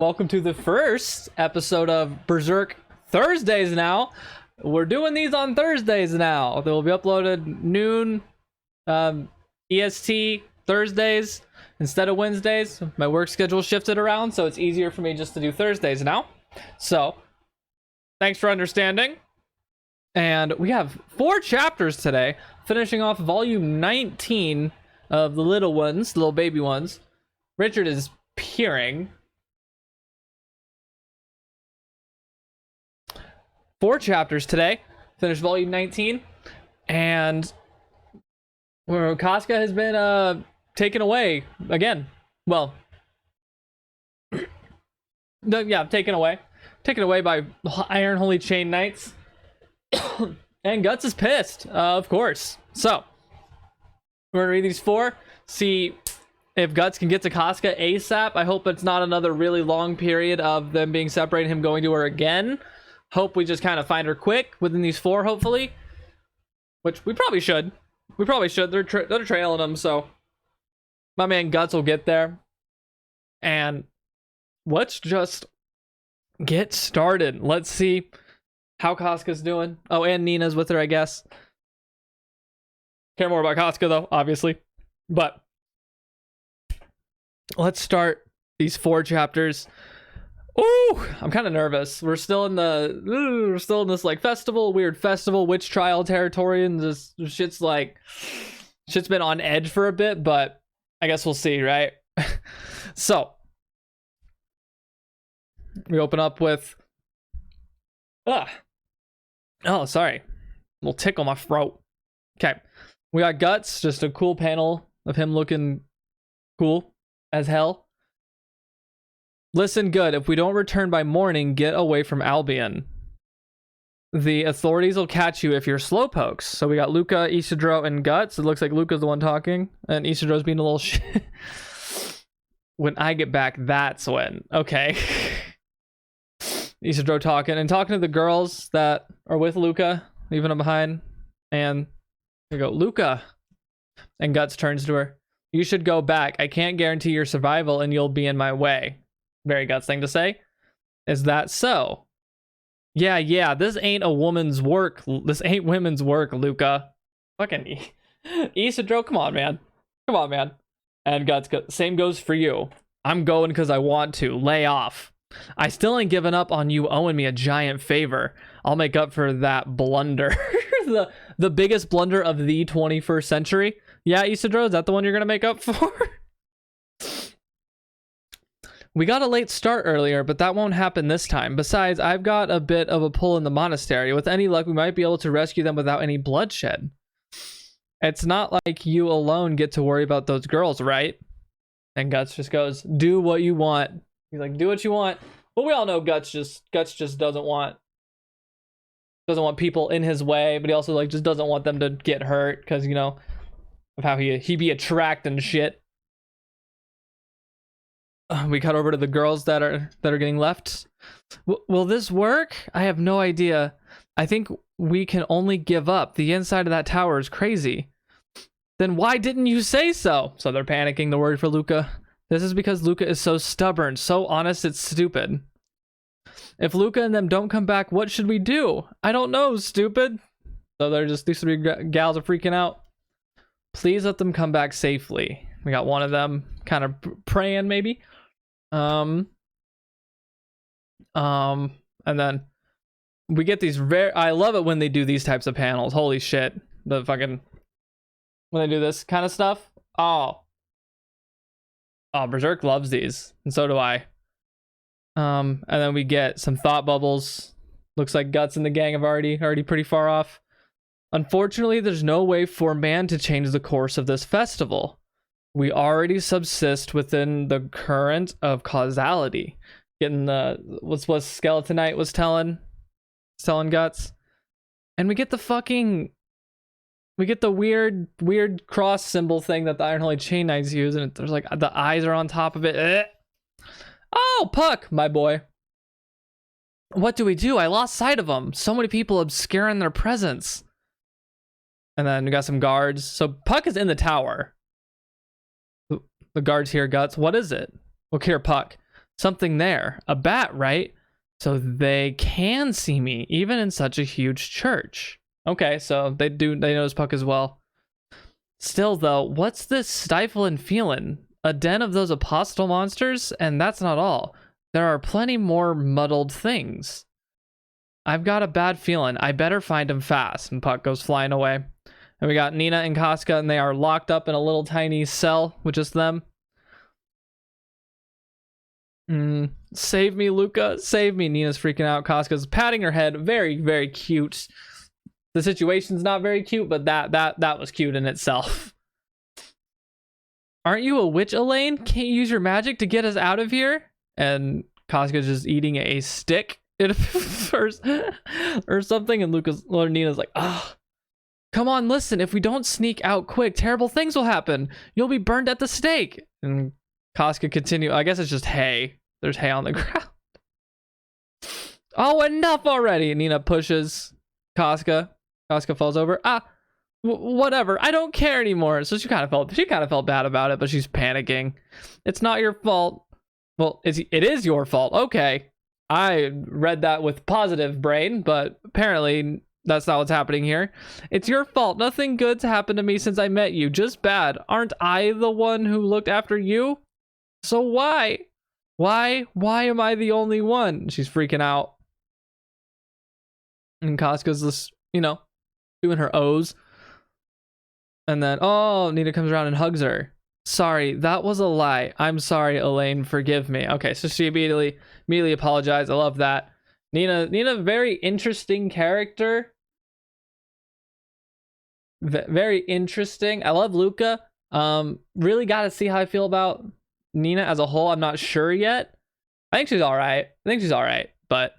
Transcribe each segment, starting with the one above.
Welcome to the first episode of Berserk Thursdays now. We're doing these on Thursdays now. They will be uploaded noon EST Thursdays instead of Wednesdays. My work schedule shifted around, so it's easier for me just to do Thursdays now. So, thanks for understanding. And we have 4 chapters today, finishing off volume 19 of the little ones, the little baby ones. Richard is peering. 4 chapters today, finished volume 19, and where Casca has been taken away again. Well, yeah, taken away by Iron Holy Chain Knights, and Guts is pissed, of course. So we're gonna read these 4, see if Guts can get to Casca ASAP. I hope it's not another really long period of them being separated, him going to her again. Hope we just kind of find her quick within these 4, hopefully. Which we probably should. They're trailing them, so my man Guts will get there. And let's just get started. Let's see how Casca's doing. Oh, and Nina's with her, I guess. Care more about Casca, though, obviously. But let's start these 4 chapters. Ooh, I'm kind of nervous. We're still in this like weird festival, witch trial territory, and this shit's been on edge for a bit, but I guess we'll see, right? So we open up with oh, sorry, a little tickle my throat. Okay, we got Guts, just a cool panel of him looking cool as hell. Listen good, if we don't return by morning, get away from Albion. The authorities will catch you if you're slowpokes. So we got Luca, Isidro, and Guts. It looks like Luca's the one talking, and Isidro's being a little shit. When I get back, that's when. Okay. Isidro talking to the girls that are with Luca, leaving him behind. And we go, Luca. And Guts turns to her. You should go back. I can't guarantee your survival, and you'll be in my way. Very Guts thing to say. Is that so? Yeah, this ain't a woman's work. This ain't women's work, Luca. Fucking Isidro, come on, man. And Guts, same goes for you. I'm going because I want to. Lay off. I still ain't giving up on you owing me a giant favor. I'll make up for that blunder. the biggest blunder of the 21st century. Yeah, Isidro, is that the one you're gonna make up for? We got a late start earlier, but that won't happen this time. Besides, I've got a bit of a pull in the monastery. With any luck, we might be able to rescue them without any bloodshed. It's not like you alone get to worry about those girls, right? And Guts just goes, do what you want. He's like, do what you want. But we all know Guts just doesn't want people in his way, but he also just doesn't want them to get hurt because, you know, of how he be attracting shit. We cut over to the girls that are getting left. Will this work? I have no idea. I think we can only give up. The inside of that tower is crazy. Then why didn't you say so? So they're panicking. The word for Luca. This is because Luca is so stubborn, so honest, it's stupid. If Luca and them don't come back, what should we do? I don't know, stupid. So these 3 gals are freaking out. Please let them come back safely. We got one of them kind of praying, maybe. And then we get these I love it when they do these types of panels. Holy shit. When they do this kind of stuff. Oh, Berserk loves these, and so do I. And then we get some thought bubbles. Looks like Guts and the gang have already pretty far off. Unfortunately, there's no way for man to change the course of this festival. We already subsist within the current of causality. Getting what's Skeletonite was telling Guts. And we get the weird cross symbol thing that the Iron Holy Chain Knights use, and there's like the eyes are on top of it. Oh, Puck, my boy. What do we do? I lost sight of them. So many people obscuring their presence. And then we got some guards. So Puck is in the tower. The guards here, Guts. What is it? Look here, Puck. something there. A bat, right? So they can see me, even in such a huge church. Okay, so they notice Puck as well. Still, though, what's this stifling feeling? A den of those apostle monsters? And that's not all. There are plenty more muddled things. I've got a bad feeling. I better find him fast. And Puck goes flying away. And we got Nina and Casca, and they are locked up in a little tiny cell with just them. Save me, Luca. Save me. Nina's freaking out. Casca's patting her head. Very, very cute. The situation's not very cute, but that was cute in itself. Aren't you a witch, Elaine? Can't you use your magic to get us out of here? And Casca's just eating a stick first or something, and Nina's like, ah. Come on, listen, if we don't sneak out quick, terrible things will happen. You'll be burned at the stake. And Casca continue. I guess it's just hay. There's hay on the ground. Oh, enough already. Nina pushes Casca. Casca falls over. Whatever. I don't care anymore. So she kind of felt bad about it, but she's panicking. It's not your fault. Well, it is your fault. Okay. I read that with positive brain, but apparently that's not what's happening here. It's your fault. Nothing good's happened to me since I met you. Just bad. Aren't I the one who looked after you? So why? Why am I the only one? She's freaking out. And Casca's just, doing her O's. And then, Nina comes around and hugs her. Sorry, that was a lie. I'm sorry, Elaine. Forgive me. Okay, so she immediately apologized. I love that. Nina, very interesting character. Very interesting. I love Luca. Really got to see how I feel about Nina as a whole. I'm not sure yet. I think she's all right. But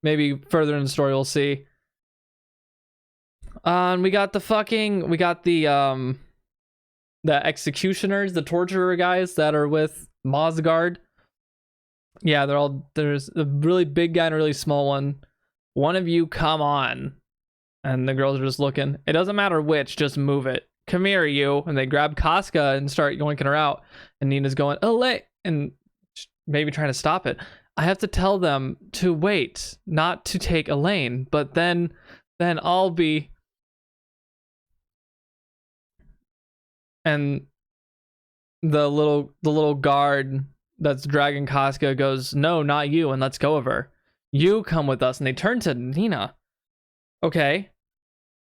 maybe further in the story we'll see. And we got the executioners, the torturer guys that are with Mosgard. Yeah, there's a really big guy and a really small one. One of you, come on. And the girls are just looking. It doesn't matter which, just move it. Come here, you. And they grab Casca and start yoinking her out. And Nina's going, Elaine, and maybe trying to stop it. I have to tell them to wait, not to take Elaine, but then I'll be. And the little guard that's dragging Casca goes, no, not you, and let's go of her. You come with us. And they turn to Nina. Okay.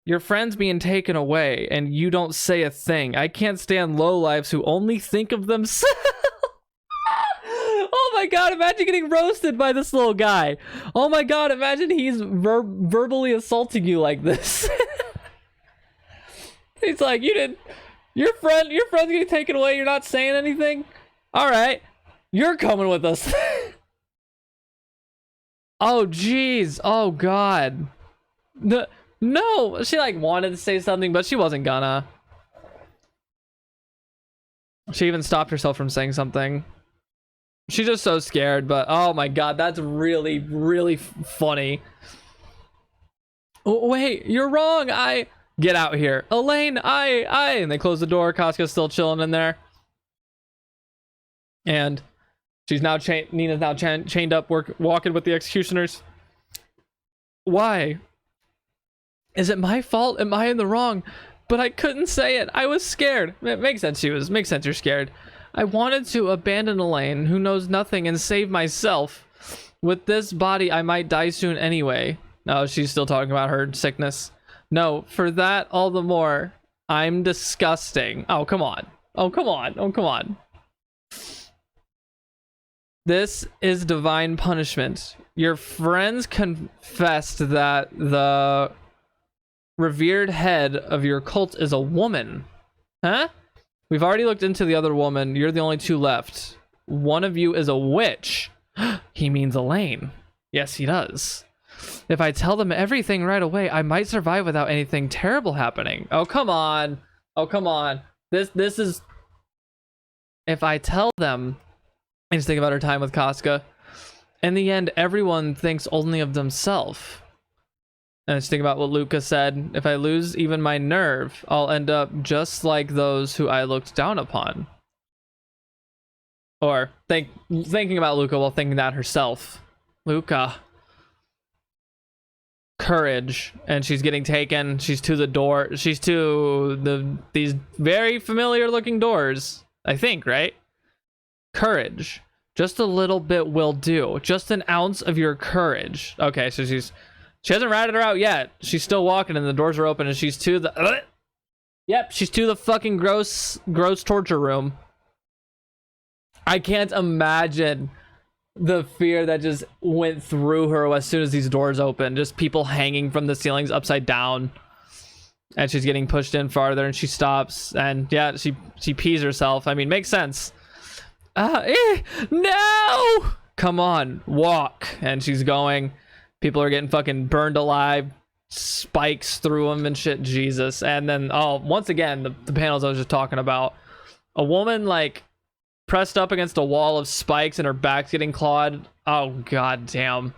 Your friend's being taken away, and you don't say a thing. I can't stand lowlifes who only think of themselves. Oh my god, imagine getting roasted by this little guy. Oh my god, imagine he's verbally assaulting you like this. He's like, your friend's getting taken away, you're not saying anything? Alright. You're coming with us. Oh, jeez. Oh, God. No, she wanted to say something, but she wasn't gonna. She even stopped herself from saying something. She's just so scared, but oh my god, that's really, really funny. Oh, wait, you're wrong. Get out here. Elaine, and they close the door. Casca's still chilling in there. And she's now Nina's now chained up, walking with the executioners. Why? Is it my fault? Am I in the wrong? But I couldn't say it. I was scared. It makes sense. Makes sense you're scared. I wanted to abandon Elaine, who knows nothing, and save myself. With this body, I might die soon anyway. No, she's still talking about her sickness. No, for that, all the more. I'm disgusting. Oh, come on. Oh, come on. Oh, come on. This is divine punishment. Your friends confessed that the revered head of your cult is a woman. Huh? We've already looked into the other woman. You're the only two left. One of you is a witch. He means Elaine. Yes, he does. If I tell them everything right away, I might survive without anything terrible happening. Oh, come on. Oh, come on. This is... If I tell them... I just think about her time with Casca. In the end, everyone thinks only of themselves. And I just think about what Luca said. If I lose even my nerve, I'll end up just like those who I looked down upon. Or thinking about Luca while thinking that herself. Luca. Courage. And she's getting taken. She's to the door. She's to these very familiar looking doors. I think, right? Courage. Just a little bit will do. Just an ounce of your courage. Okay, so she hasn't ratted her out yet. She's still walking and the doors are open and she's to the... Yep, she's to the fucking gross torture room. I can't imagine the fear that just went through her as soon as these doors opened. Just people hanging from the ceilings upside down. And she's getting pushed in farther and she stops. And yeah, she pees herself. I mean, makes sense. No! Come on, walk. And she's going. People are getting fucking burned alive. Spikes through them and shit. Jesus. And then, once again, the panels I was just talking about. A woman, like... pressed up against a wall of spikes and her back's getting clawed. Oh, god damn.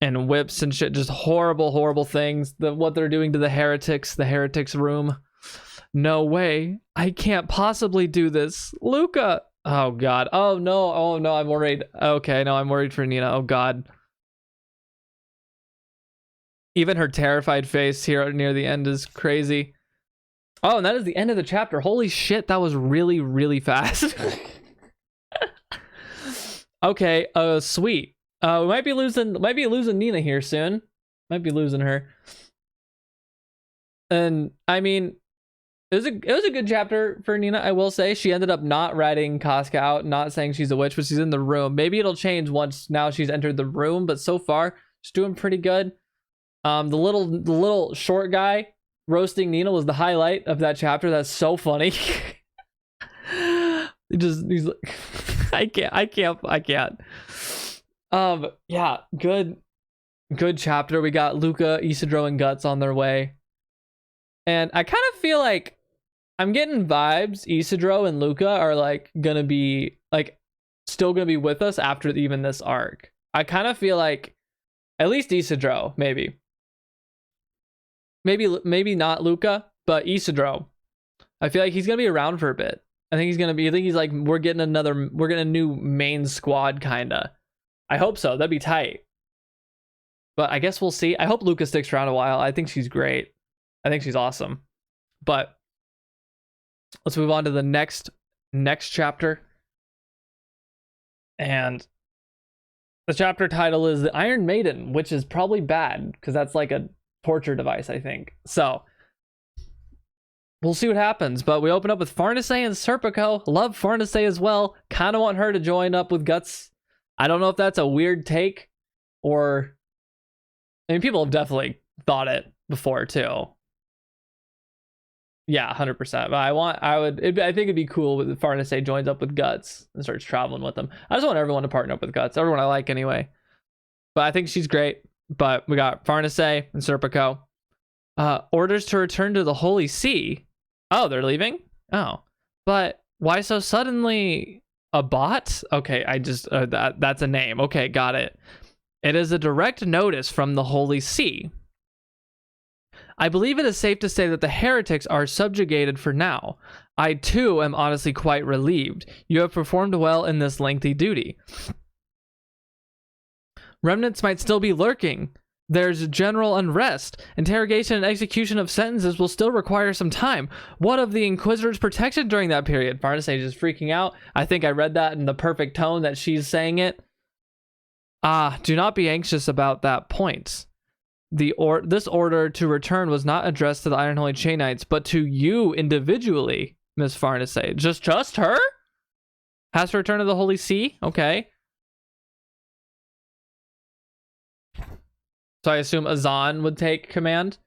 And whips and shit. Just horrible things. What they're doing to the heretics room. No way. I can't possibly do this. Luca. Oh, god. Oh, no. I'm worried. Okay, no, I'm worried for Nina. Oh, god. Even her terrified face here near the end is crazy. Oh, and that is the end of the chapter. Holy shit, that was really fast. Okay, sweet. We might be losing Nina here soon. Might be losing her. And I mean, it was a good chapter for Nina, I will say. She ended up not ratting Casca out, not saying she's a witch, but she's in the room. Maybe it'll change once now she's entered the room, but so far she's doing pretty good. The little short guy roasting Nina was the highlight of that chapter. That's so funny. He's like, I can't. Yeah, good chapter. We got Luca, Isidro, and Guts on their way. And I kind of feel like I'm getting vibes Isidro and Luca are like gonna be like still gonna be with us after even this arc. I kind of feel like at least Isidro, maybe not Luca, but Isidro. I feel like he's gonna be around for a bit. I think he's like we're getting a new main squad kinda. I hope so. That'd be tight. But I guess we'll see. I hope Luca sticks around a while. I think she's great. I think she's awesome. But let's move on to the next chapter. And the chapter title is The Iron Maiden, which is probably bad because that's like a torture device, I think. So we'll see what happens. But we open up with Farnace and Serpico. Love Farnace as well. Kind of want her to join up with Guts. I don't know if that's a weird take or... I mean, people have definitely thought it before too. Yeah, 100%. But I think it'd be cool if Farnace joins up with Guts and starts traveling with them. I just want everyone to partner up with Guts. Everyone I like anyway. But I think she's great. But we got Farnace and Serpico. Orders to return to the Holy See. Oh, they're leaving? Oh. But why so suddenly a bot? Okay, I just... that's a name. Okay, got it. It is a direct notice from the Holy See. I believe it is safe to say that the heretics are subjugated for now. I too am honestly quite relieved. You have performed well in this lengthy duty. Remnants might still be lurking. There's general unrest. Interrogation and execution of sentences will still require some time. What of the Inquisitor's protection during that period? Farnace is freaking out. I think I read that in the perfect tone that she's saying it. Do not be anxious about that point. This order to return was not addressed to the Iron Holy Chain Knights, but to you individually, Miss Farnace. Just her? Has to return to the Holy See? Okay. So I assume Azan would take command?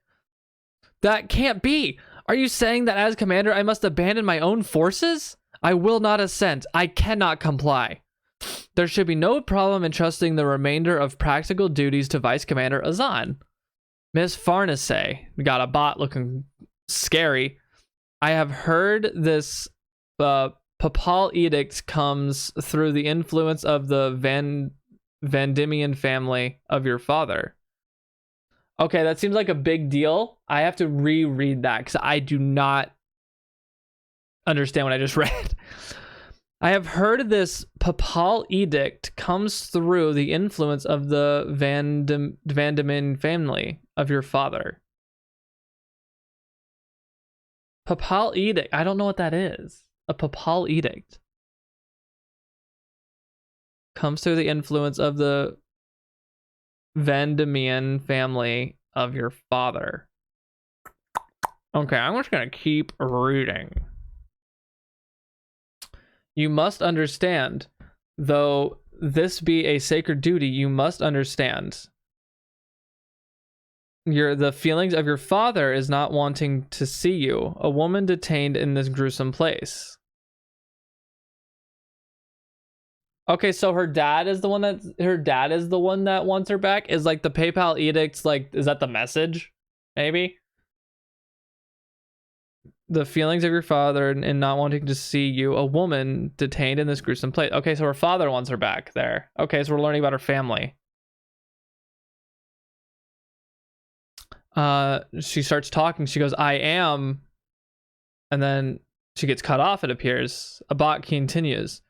That can't be! Are you saying that as commander I must abandon my own forces? I will not assent. I cannot comply. There should be no problem in trusting the remainder of practical duties to Vice Commander Azan. Miss Farnace, we got a bot looking scary. I have heard this papal edict comes through the influence of the Vandimian family of your father. Okay, that seems like a big deal. I have to reread that because I do not understand what I just read. I have heard this papal edict comes through the influence of the Vandemin family of your father. Papal edict. I don't know what that is. A papal edict comes through the influence of the Vandemin family of your father. Okay, I'm just gonna keep reading. You must understand, though this be a sacred duty, you must understand. The feelings of your father is not wanting to see you, a woman detained in this gruesome place. Okay, so her dad is the one that wants her back? Is like the PayPal edicts, like, is that the message? Maybe? The feelings of your father and not wanting to see you, a woman detained in this gruesome place. Okay, so her father wants her back there. Okay, so we're learning about her family. She starts talking. She goes, I am. And then she gets cut off, it appears. Abbot continues.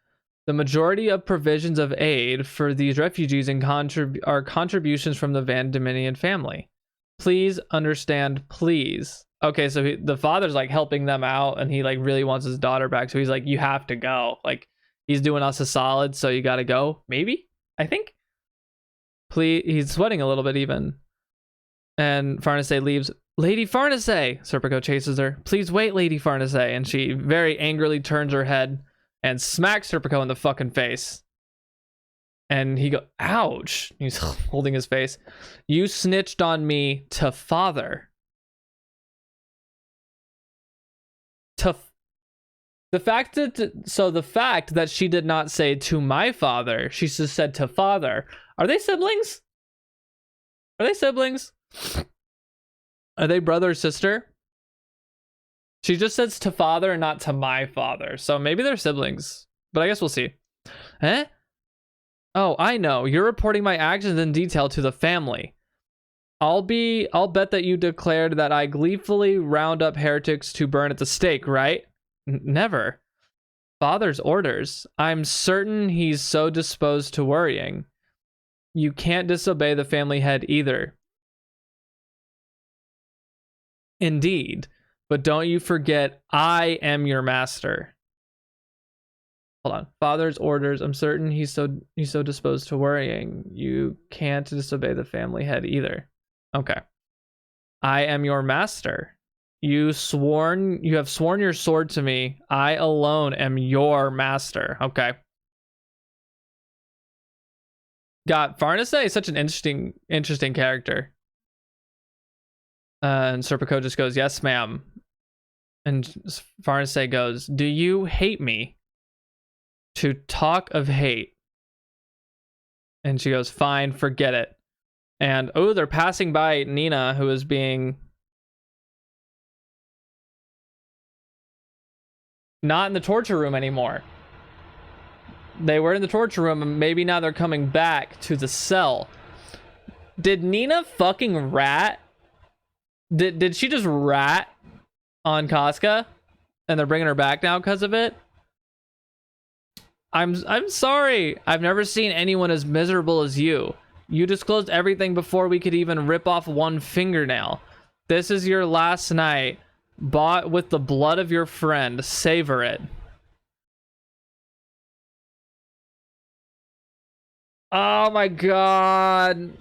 The majority of provisions of aid for these refugees and are contributions from the Van Dominion family. Please understand, please. Okay, so the father's like helping them out, and he like really wants his daughter back. So he's like, you have to go. Like, he's doing us a solid, so you gotta go. Maybe? I think? Please, he's sweating a little bit even. And Farnace leaves. Lady Farnace! Serpico chases her. Please wait, Lady Farnace. And she very angrily turns her head and smacks Serpico in the fucking face. And he goes, ouch. He's holding his face. You snitched on me to father. The fact that she did not say to my father, she just said to father. Are they siblings? Are they siblings? Are they brother or sister? She just says to father and not to my father. So maybe they're siblings. But I guess we'll see. Eh? Oh, I know. You're reporting my actions in detail to the family. I'll bet that you declared that I gleefully round up heretics to burn at the stake, right? Never. Father's orders. I'm certain he's so disposed to worrying. You can't disobey the family head either. Indeed. But don't you forget, I am your master. Hold on. Father's orders. I'm certain he's so disposed to worrying. You can't disobey the family head either. Okay. I am your master. You have sworn your sword to me. I alone am your master. Okay. God, Farnace is such an interesting character. And Serpico just goes, yes, ma'am. And Farnace goes, do you hate me? To talk of hate. And she goes, fine, forget it. And, oh, they're passing by Nina, who is being... not in the torture room anymore. They were in the torture room, and maybe now they're coming back to the cell. Did Nina fucking rat? Did she just rat on Casca? And they're bringing her back now because of it? I'm sorry. I've never seen anyone as miserable as you. You disclosed everything before we could even rip off one fingernail. This is your last night, bought with the blood of your friend. Savor it. Oh my god.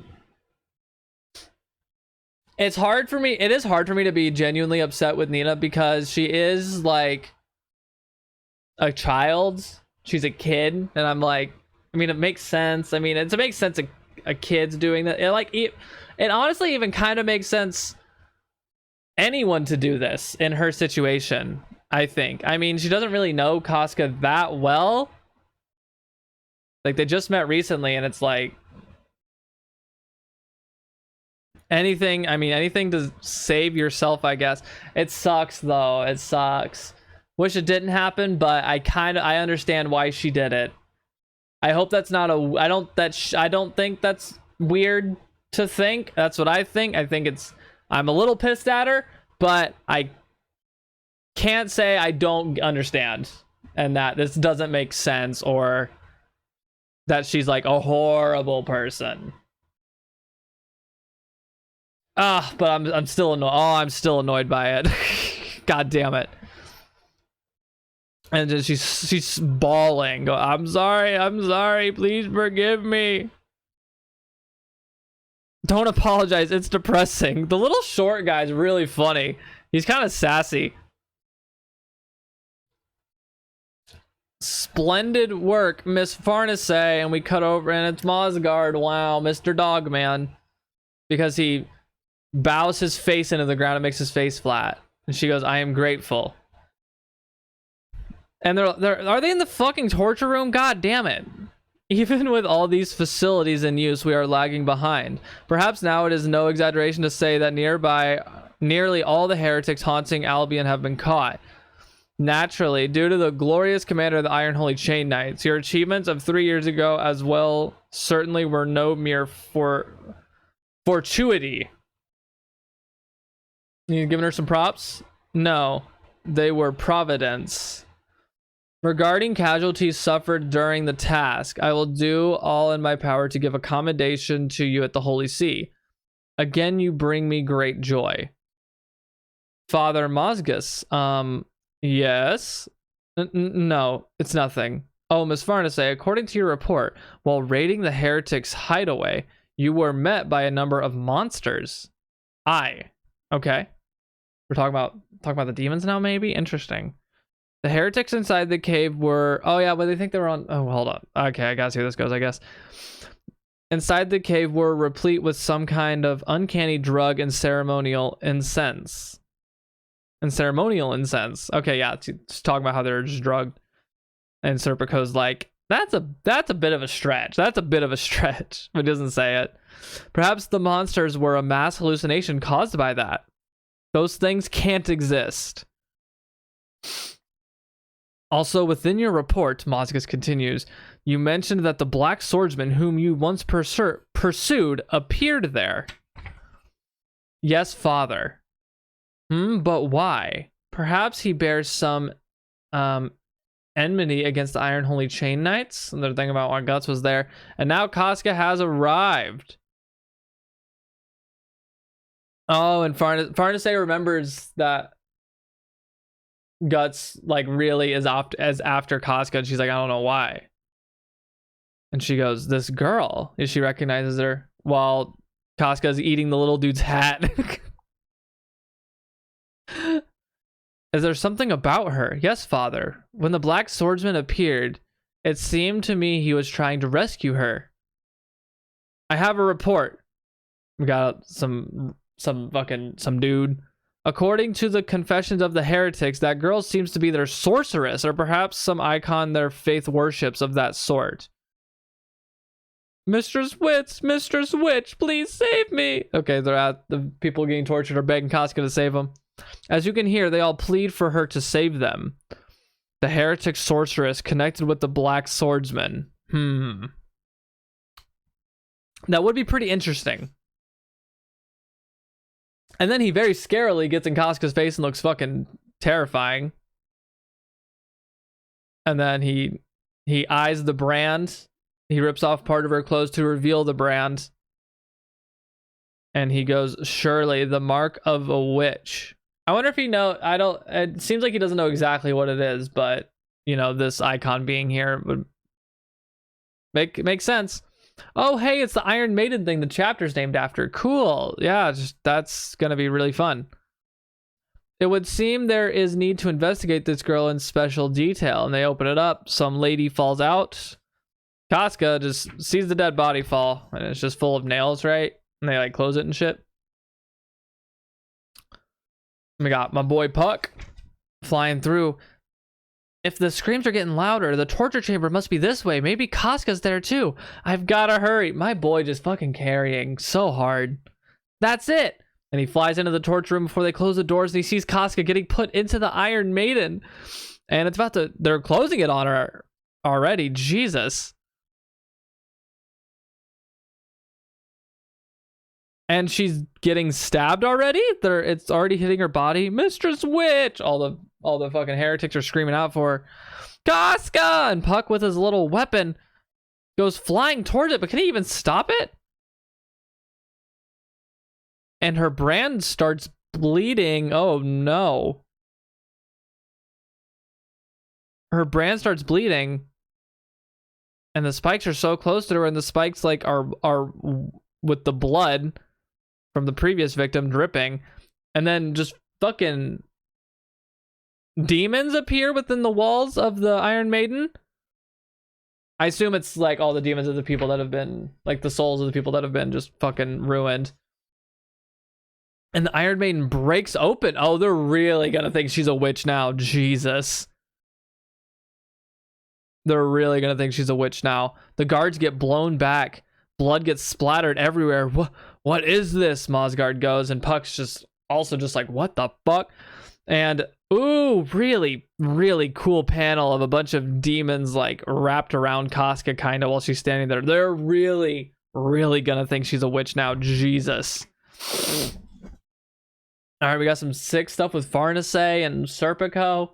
It is hard for me to be genuinely upset with Nina because she is like a child. She's a kid, and I'm like, I mean, it makes sense. I mean, it makes sense a kid's doing that. It honestly even kind of makes sense anyone to do this in her situation, I think. I mean, she doesn't really know Casca that well. Like, they just met recently, and it's like anything to save yourself, I guess. It sucks though. It sucks. Wish it didn't happen, but I understand why she did it. I hope that's not I don't think that's weird to think. That's what I think. I'm a little pissed at her, but I can't say I don't understand. and that this doesn't make sense, or that she's like a horrible person. But I'm still annoyed. Oh, I'm still annoyed by it. God damn it. And then she's bawling. I'm sorry, please forgive me. Don't apologize, it's depressing. The little short guy's really funny. He's kind of sassy. Splendid work, Miss Farnace. And we cut over, and it's Mosgard. Wow, Mr. Dogman. Because he bows his face into the ground and makes his face flat. And she goes, I am grateful. And are they in the fucking torture room? God damn it. Even with all these facilities in use, we are lagging behind. Perhaps now it is no exaggeration to say that nearly all the heretics haunting Albion have been caught. Naturally, due to the glorious commander of the Iron Holy Chain Knights, your achievements of 3 years ago as well certainly were no mere fortuity. You giving her some props? No, they were providence. Regarding casualties suffered during the task, I will do all in my power to give accommodation to you at the Holy See. Again, you bring me great joy. Father Mosgus, yes? No, it's nothing. Oh, Miss Farnace, according to your report, while raiding the heretics' hideaway, you were met by a number of monsters. Okay. We're talking about the demons now, maybe? Interesting. The heretics inside the cave were... Oh, yeah, but they think they were on... Oh, hold on. Okay, I gotta see how this goes, I guess. Inside the cave were replete with some kind of uncanny drug and ceremonial incense. Okay, yeah, it's talking about how they're just drugged. And Serpico's like, that's a bit of a stretch. But it doesn't say it. Perhaps the monsters were a mass hallucination caused by that. Those things can't exist. Also, within your report, Mosgus continues, you mentioned that the Black Swordsman whom you once pursued appeared there. Yes, Father. But why? Perhaps he bears some enmity against the Iron Holy Chain Knights. And they're thinking about why Guts was there. And now Casca has arrived. Oh, and Farnace remembers that Guts like really is after Casca, and she's like, I don't know why. And she goes, this girl. And she recognizes her while Casca's eating the little dude's hat. Is there something about her? Yes, Father. When the Black Swordsman appeared, it seemed to me he was trying to rescue her. I have a report. We got some dude. According to the confessions of the heretics, that girl seems to be their sorceress, or perhaps some icon their faith worships of that sort. Mistress Witch, please save me. Okay, the people getting tortured are begging Casca to save them. As you can hear, they all plead for her to save them. The heretic sorceress connected with the Black Swordsman. That would be pretty interesting. And then he very scarily gets in Casca's face and looks fucking terrifying. And then he eyes the brand. He rips off part of her clothes to reveal the brand. And he goes, surely the mark of a witch. I wonder if he it seems like he doesn't know exactly what it is, but you know, this icon being here would make sense. Oh, hey, it's the Iron Maiden thing the chapter's named after. Cool. Yeah, that's gonna be really fun. It would seem there is need to investigate this girl in special detail, and they open it up. Some lady falls out. Casca just sees the dead body fall, and it's just full of nails, right? And they like close it and shit. We got my boy Puck flying through. If the screams are getting louder, the torture chamber must be this way. Maybe Casca's there too. I've gotta hurry. My boy just fucking carrying so hard. That's it. And he flies into the torture room before they close the doors, and he sees Casca getting put into the Iron Maiden. And they're closing it on her already. Jesus. And she's getting stabbed already? It's already hitting her body. Mistress Witch! All the All the fucking heretics are screaming out for her. Casca! And Puck with his little weapon goes flying towards it, but can he even stop it? And her brand starts bleeding. Oh no. Her brand starts bleeding. And the spikes are so close to her, and the spikes like are with the blood from the previous victim dripping. And then just fucking demons appear within the walls of the Iron Maiden. I assume it's like all the demons of the people that have been, like the souls of the people that have been just fucking ruined. And the Iron Maiden breaks open. Oh, they're really gonna think she's a witch now. Jesus. They're really gonna think she's a witch now. The guards get blown back. Blood gets splattered everywhere. What is this? Mosgard goes, and Puck's just also just like, what the fuck? And ooh, really, really cool panel of a bunch of demons like wrapped around Casca kind of while she's standing there. They're really, really gonna think she's a witch now. Jesus. All right, we got some sick stuff with Farnesay and Serpico.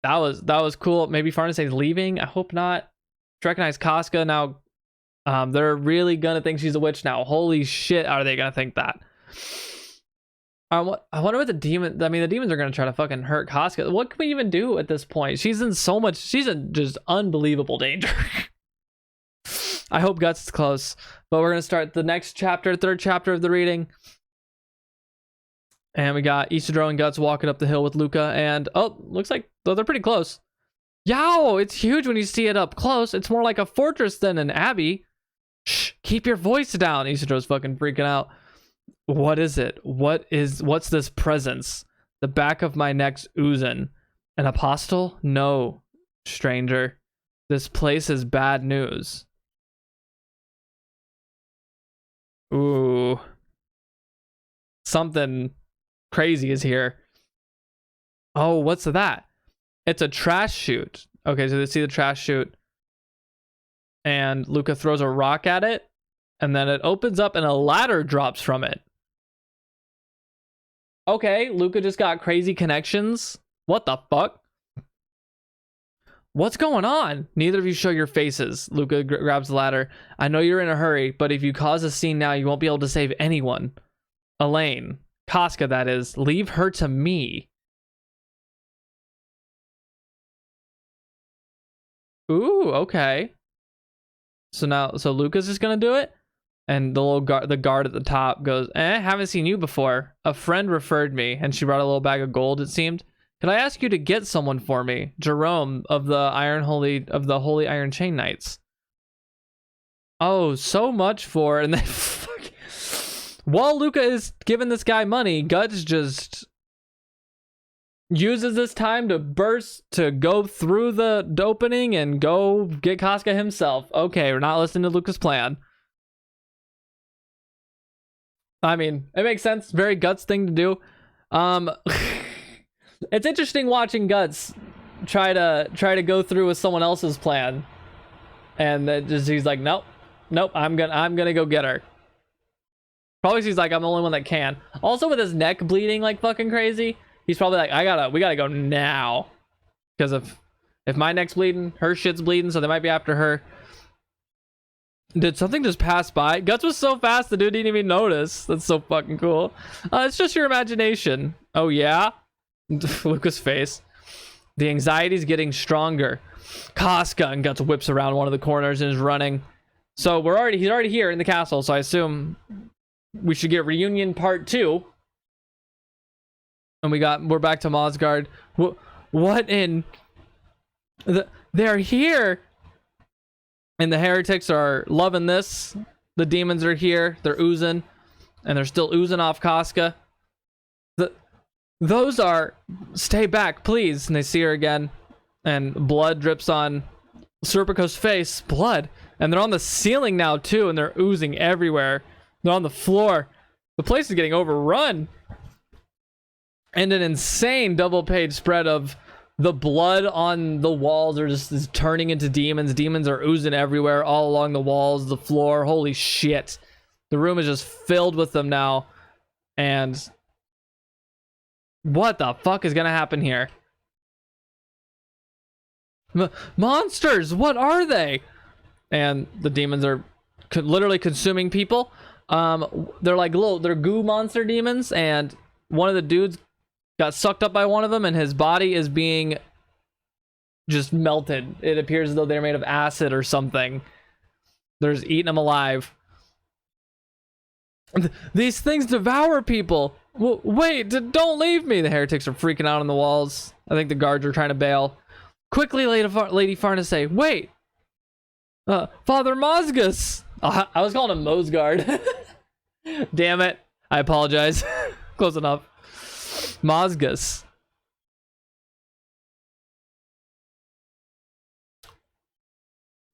That was cool. Maybe Farnesay's leaving. I hope not. Recognize Casca now. They're really gonna think she's a witch now. Holy shit, are they gonna think that? I wonder what the demon. I mean, the demons are gonna try to fucking hurt Casca. What can we even do at this point? She's in just unbelievable danger. I hope Guts is close, but we're gonna start the next chapter, third chapter of the reading. And we got Isidro and Guts walking up the hill with Luca, and oh, looks like they're pretty close. Yow, it's huge when you see it up close. It's more like a fortress than an abbey. Shh, keep your voice down. Isidro's fucking freaking out. What is it? What's this presence? The back of my neck's oozing. An apostle? No, stranger. This place is bad news. Ooh. Something crazy is here. Oh, what's that? It's a trash chute. Okay, so they see the trash chute. And Luca throws a rock at it. And then it opens up and a ladder drops from it. Okay, Luca just got crazy connections. What the fuck? What's going on? Neither of you show your faces. Luca grabs the ladder. I know you're in a hurry, but if you cause a scene now, you won't be able to save anyone. Elaine. Casca, that is. Leave her to me. Ooh, okay. So Luca's just gonna do it? And the guard at the top goes, haven't seen you before. A friend referred me, and she brought a little bag of gold, it seemed. Could I ask you to get someone for me? Jerome of the Holy Iron Chain Knights. Oh, so much for, and then while Luca is giving this guy money, Guts just uses this time to go through the opening and go get Casca himself. Okay, we're not listening to Luca's plan. I mean, it makes sense. Very Guts thing to do. It's interesting watching Guts try to go through with someone else's plan, and he's like, nope, I'm gonna go get her. Probably he's like, I'm the only one that can. Also, with his neck bleeding like fucking crazy, he's probably like, we gotta go now, because if my neck's bleeding, her shit's bleeding, so they might be after her. Did something just pass by? Guts was so fast, the dude didn't even notice. That's so fucking cool. It's just your imagination. Oh yeah? Luca's face. The anxiety's getting stronger. Casca, and Guts whips around one of the corners and is running. So he's already here in the castle, so I assume we should get reunion part 2. And we're back to Mosgard. What in they're here. And the heretics are loving this. The demons are here. They're oozing. And they're still oozing off Casca. Those are... Stay back, please. And they see her again. And blood drips on Serpico's face. Blood. And they're on the ceiling now, too. And they're oozing everywhere. They're on the floor. The place is getting overrun. And an insane double-page spread of... The blood on the walls is turning into demons. Demons are oozing everywhere, all along the walls, the floor. Holy shit. The room is just filled with them now. And What the fuck is gonna happen here? Monsters, what are they? And the demons are literally consuming people. They're like they're goo monster demons, and one of the dudes got sucked up by one of them, and his body is being just melted. It appears as though they're made of acid or something. They're just eating them alive. These things devour people. Wait, don't leave me. The heretics are freaking out on the walls. I think the guards are trying to bail. Quickly, Lady Farnesay, wait. Father Mozgus. I was calling him Mosgard. Damn it. I apologize. Close enough. Mozgus.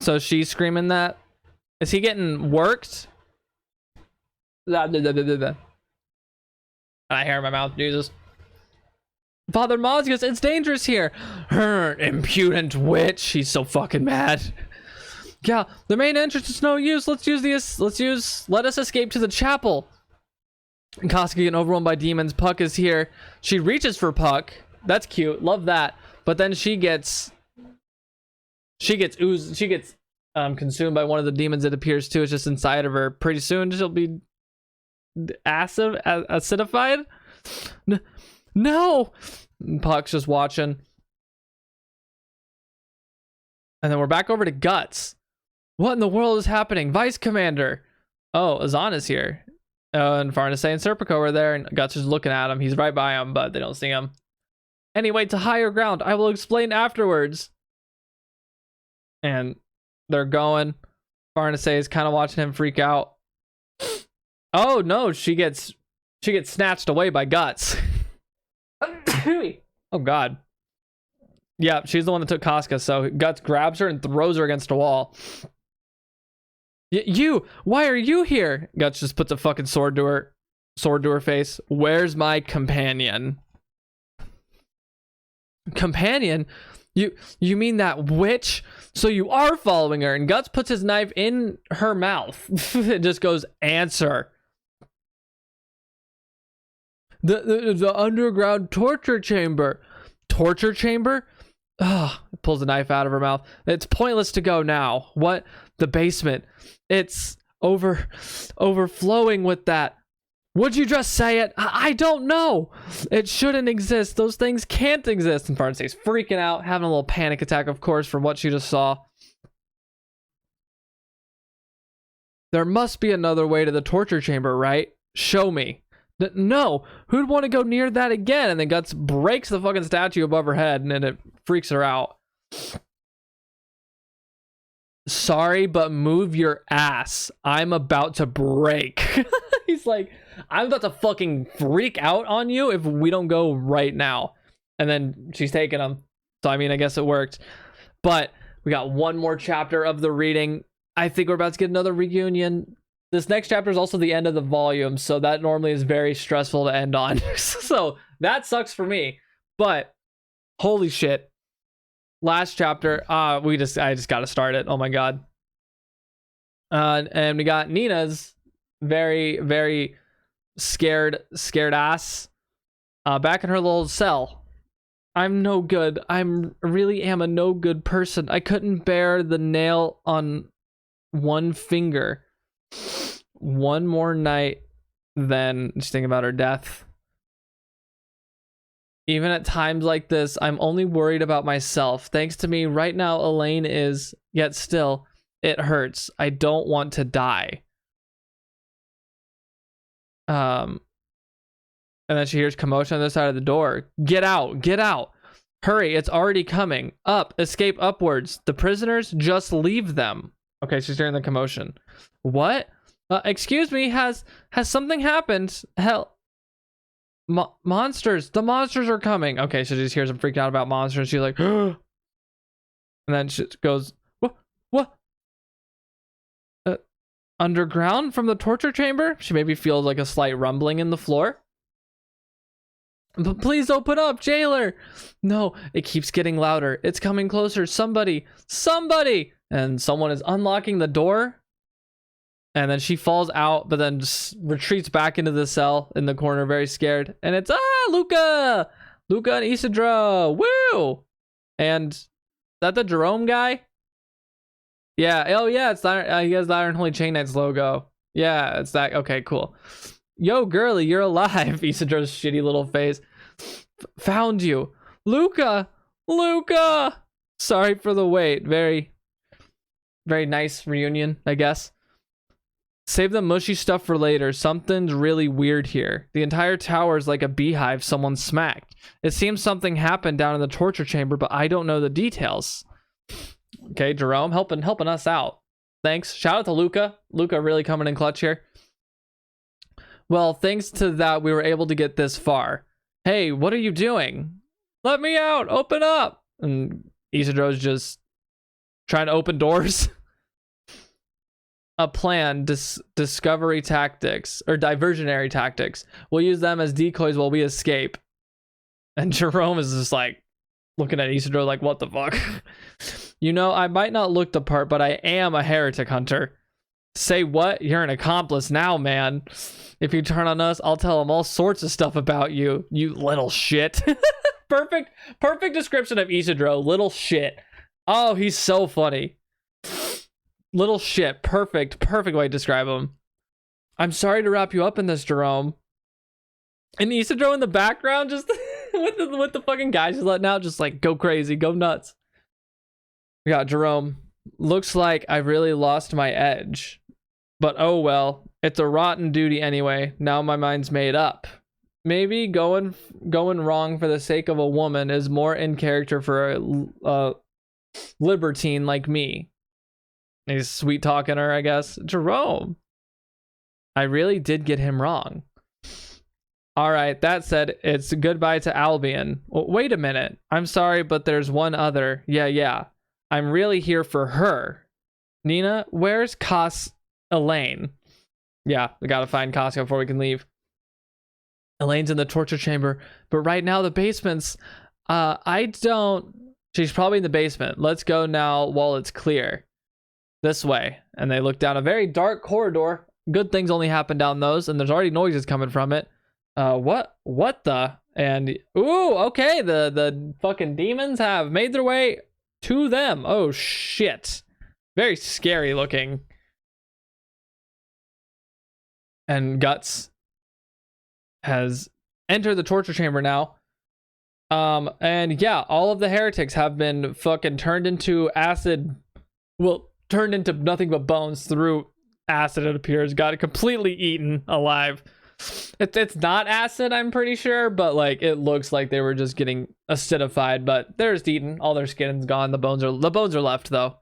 So she's screaming that. Is he getting worked? I hair in my mouth, Jesus. Father Mozgus, it's dangerous here. Her impudent witch. She's so fucking mad. Yeah, the main entrance is no use. Let us escape to the chapel. Casca getting overrun by demons. Puck is here. She reaches for Puck. That's cute. Love that. But then she gets consumed by one of the demons. It appears too. It's just inside of her. Pretty soon she'll be acidified. No. Puck's just watching. And then we're back over to Guts. What in the world is happening? Vice Commander. Oh, Azan is here. And Farnesay and Serpico are there, and Guts is looking at him. He's right by him, but they don't see him. Anyway, to higher ground. I will explain afterwards. And they're going. Farnesay is kind of watching him freak out. Oh no, she gets snatched away by Guts. Oh god. Yeah, she's the one that took Casca, so Guts grabs her and throws her against a wall. You, why are you here? Guts just puts a fucking sword to her face. Where's my companion? Companion? You mean that witch? So you are following her. And Guts puts his knife in her mouth. It just goes, answer. The underground torture chamber. Torture chamber? Ugh, pulls the knife out of her mouth. It's pointless to go now. What? The basement. It's overflowing with that. Would you just say it? I don't know. It shouldn't exist. Those things can't exist. And Farnesay's freaking out, having a little panic attack, of course, from what she just saw. There must be another way to the torture chamber, right? Show me. No, who'd want to go near that again? And then Guts breaks the fucking statue above her head, and then it freaks her out. Sorry, but move your ass. I'm about to break. He's like, I'm about to fucking freak out on you if we don't go right now. And then she's taking him. So, I mean, I guess it worked. But we got one more chapter of the reading. I think we're about to get another reunion. This next chapter is also the end of the volume, so that normally is very stressful to end on. So that sucks for me. But holy shit. Last chapter, I just gotta start it. Oh my god. And we got Nina's very, very scared ass back in her little cell. I'm no good. Really am a no good person. I couldn't bear the nail on one finger. One more night, then just think about her death. Even at times like this, I'm only worried about myself. Thanks to me, right now, Elaine is, yet still, it hurts. I don't want to die. And then she hears commotion on the other side of the door. Get out, get out. Hurry, it's already coming. Up, escape upwards. The prisoners, just leave them. Okay, she's hearing the commotion. What? Excuse me, has something happened? Hell, monsters. The monsters are coming. Okay, so she just hears him freaking out about monsters. She's like, and then she goes, what? Underground from the torture chamber? She maybe feels like a slight rumbling in the floor. But please open up, jailer. No, it keeps getting louder. It's coming closer. Somebody. And someone is unlocking the door. And then she falls out, but then just retreats back into the cell in the corner, very scared. And it's, Luca! Luca and Isidro! Woo! And is that the Jerome guy? Yeah, oh yeah, it's that, he has the Iron Holy Chain Knights logo. Yeah, it's that. Okay, cool. Yo, girly, you're alive. Isidro's shitty little face. Found you. Luca! Luca! Sorry for the wait. Very, very nice reunion, I guess. Save the mushy stuff for later. Something's really weird here. The entire tower is like a beehive someone smacked. It seems something happened down in the torture chamber, but I don't know the details. Okay, Jerome, helping us out. Thanks. Shout out to Luca. Luca really coming in clutch here. Well, thanks to that, we were able to get this far. Hey, what are you doing? Let me out. Open up. And Isidro's just trying to open doors. A plan, discovery tactics, or diversionary tactics. We'll use them as decoys while we escape. And Jerome is just like looking at Isidro like, what the fuck? You know, I might not look the part, but I am a heretic hunter. Say what? You're an accomplice now, man. If you turn on us, I'll tell them all sorts of stuff about you, you little shit. Perfect description of Isidro, little shit. Oh, he's so funny. Little shit. Perfect way to describe him. I'm sorry to wrap you up in this, Jerome. And Isidro in the background, just with the fucking guys he's letting out, just like go crazy, go nuts. We got Jerome. Looks like I really lost my edge. But oh well, it's a rotten duty anyway. Now my mind's made up. Maybe going wrong for the sake of a woman is more in character for a libertine like me. He's sweet talking her, I guess. Jerome. I really did get him wrong. Alright, that said, it's goodbye to Albion. Wait a minute. I'm sorry, but there's one other. Yeah. I'm really here for her. Nina, where's Elaine? Yeah, we gotta find Casca before we can leave. Elaine's in the torture chamber, but right now the basement's... She's probably in the basement. Let's go now while it's clear. This way. And they look down a very dark corridor. Good things only happen down those, and there's already noises coming from it. What the? And ooh, okay, the fucking demons have made their way to them. Oh shit. Very scary looking. And Guts has entered the torture chamber now. And yeah, all of the heretics have been fucking turned into acid. Well, turned into nothing but bones through acid, it appears. Got completely eaten alive. It's not acid, I'm pretty sure, but like it looks like they were just getting acidified, but they're just eaten. All their skin's gone. The bones are left though.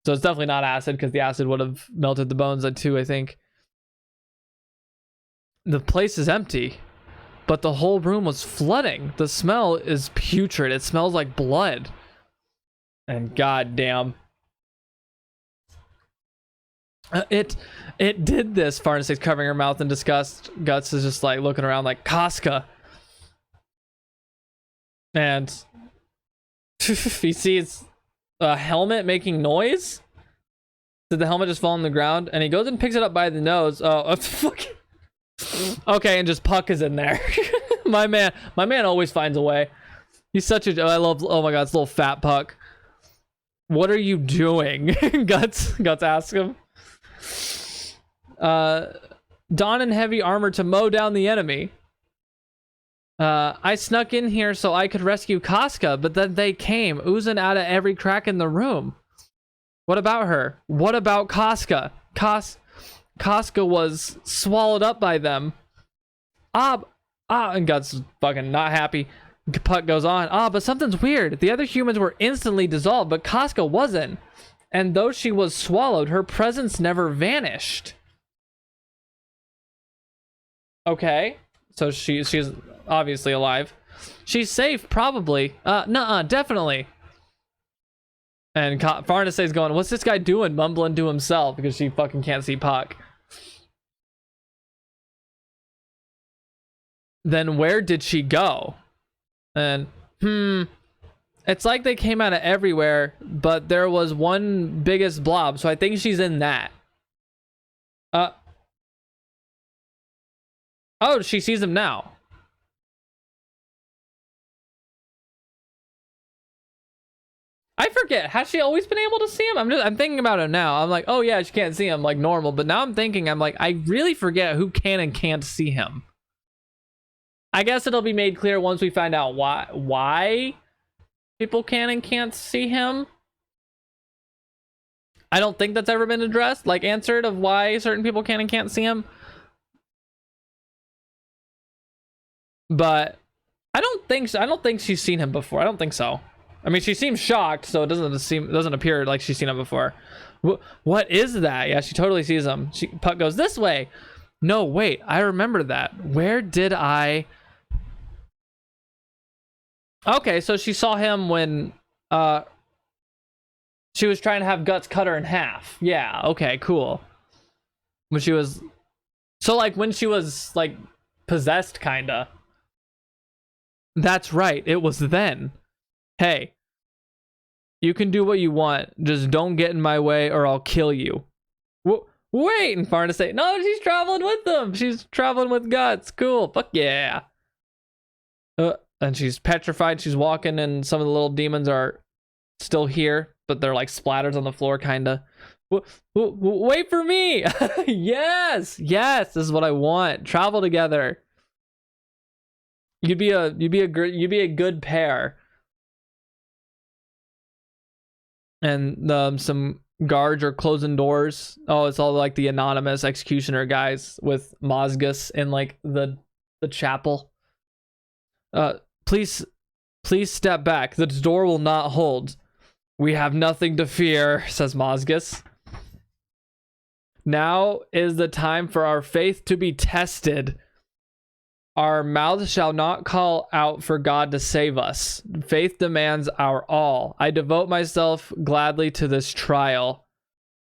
So it's definitely not acid, because the acid would have melted the bones too, I think. The place is empty, but the whole room was flooding. The smell is putrid. It smells like blood. And goddamn. It did this. Farnes's covering her mouth in disgust. Guts is just like looking around like Casca. And he sees a helmet making noise. Did the helmet just fall on the ground? And he goes and picks it up by the nose. Oh, fucking... Okay, and just Puck is in there. my man always finds a way. He's such a... oh my god, it's little fat Puck. What are you doing? Guts asks him. Don in heavy armor to mow down the enemy. I snuck in here so I could rescue Casca, but then they came, oozing out of every crack in the room. What about her? What about Casca? Casca was swallowed up by them. And Guts fucking not happy. Puck goes on. But something's weird. The other humans were instantly dissolved, but Casca wasn't. And though she was swallowed, her presence never vanished. Okay. So she's obviously alive. She's safe, probably. Nuh-uh, definitely. And Farnes's going, what's this guy doing? Mumbling to himself because she fucking can't see Puck. Then where did she go? And, it's like they came out of everywhere, but there was one biggest blob, so I think she's in that. Oh, she sees him now. I forget. Has she always been able to see him? I'm thinking about it now. I'm like, oh yeah, she can't see him like normal. But now I'm thinking, I'm like, I really forget who can and can't see him. I guess it'll be made clear once we find out why people can and can't see him. I don't think that's ever been addressed, like answered, of why certain people can and can't see him. But I don't think she's seen him before. I don't think so. I mean, she seems shocked, so it doesn't appear like she's seen him before. What is that? Yeah, she totally sees him. Puck goes this way. No, wait, I remember that. Where did I? Okay, so she saw him when she was trying to have Guts cut her in half. Yeah, okay, cool. When she was when she was like possessed, kinda. That's right, it was then. Hey, you can do what you want, just don't get in my way or I'll kill you. Wait, and Farna say, no, she's traveling with them. She's traveling with Guts. Cool, fuck yeah. And she's petrified. She's walking, and some of the little demons are still here, but they're like splatters on the floor, kinda. Wait for me. Yes, this is what I want. Travel together. You'd be a good pair. And some guards are closing doors. Oh, it's all like the anonymous executioner guys with Mozgus in like the chapel. Please step back. The door will not hold. We have nothing to fear, says Mozgus. Now is the time for our faith to be tested. Our mouths shall not call out for God to save us. Faith demands our all. I devote myself gladly to this trial.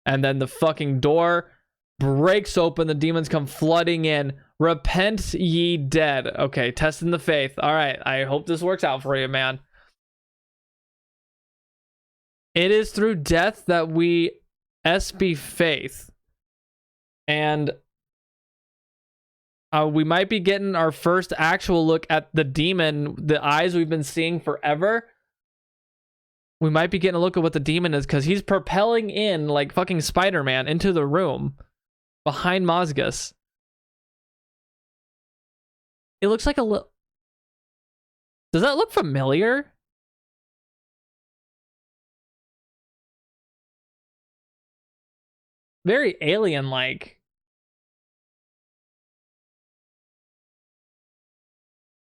And then the fucking door breaks open. The demons come flooding in. Repent ye dead. Okay, testing the faith. All right, I hope this works out for you, man. It is through death that we SB faith. And we might be getting our first actual look at the demon, the eyes we've been seeing forever. We might be getting a look at what the demon is, because he's propelling in like fucking Spider-Man into the room behind Mozgus. It looks like a little... Does that look familiar? Very alien-like.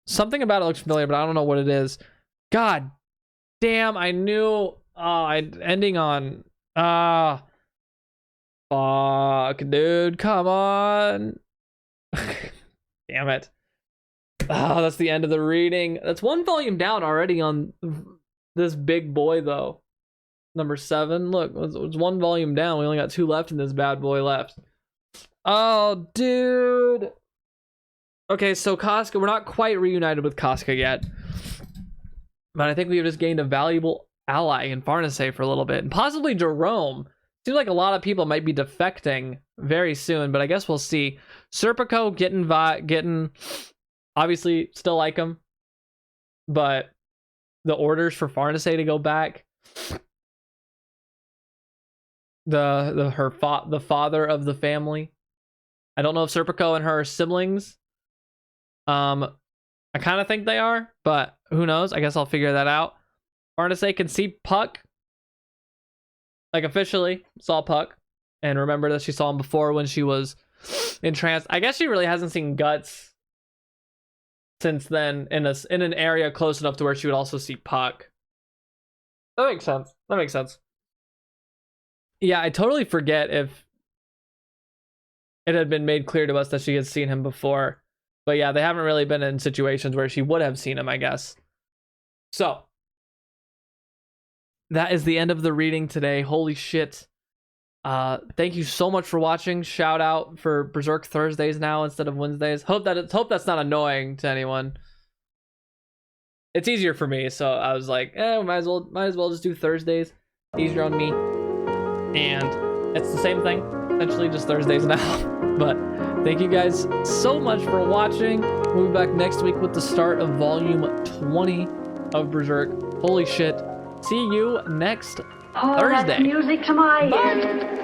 Something about it looks familiar, but I don't know what it is. God damn, I knew... ending on... fuck, dude, come on. Damn it. Oh, that's the end of the reading. That's one volume down already on this big boy, though. Number 7. Look, it's one volume down. We only got 2 left in this bad boy left. Oh, dude. Okay, so Casca, we're not quite reunited with Casca yet. But I think we've just gained a valuable ally in Farnese for a little bit. And possibly Jerome. Seems like a lot of people might be defecting very soon, but I guess we'll see. Serpico getting obviously still like him. But the orders for Farnese to go back. The father of the family. I don't know if Serpico and her are siblings. I kind of think they are, but who knows? I guess I'll figure that out. Farnese can see Puck. Like, officially saw Puck. And remember that she saw him before when she was entranced. I guess she really hasn't seen Guts since then in an area close enough to where she would also see Puck. That makes sense. Yeah, I totally forget if it had been made clear to us that she had seen him before. But yeah, they haven't really been in situations where she would have seen him, I guess. So, that is the end of the reading today. Holy shit. Thank you so much for watching. Shout out for Berserk Thursdays now instead of Wednesdays. Hope that's not annoying to anyone. It's easier for me, so I was like, might as well just do Thursdays. Easier on me. And it's the same thing, essentially just Thursdays now. But thank you guys so much for watching. We'll be back next week with the start of volume 20 of Berserk. Holy shit. see you next Oh, Thursday. that's music to my Bye. ears.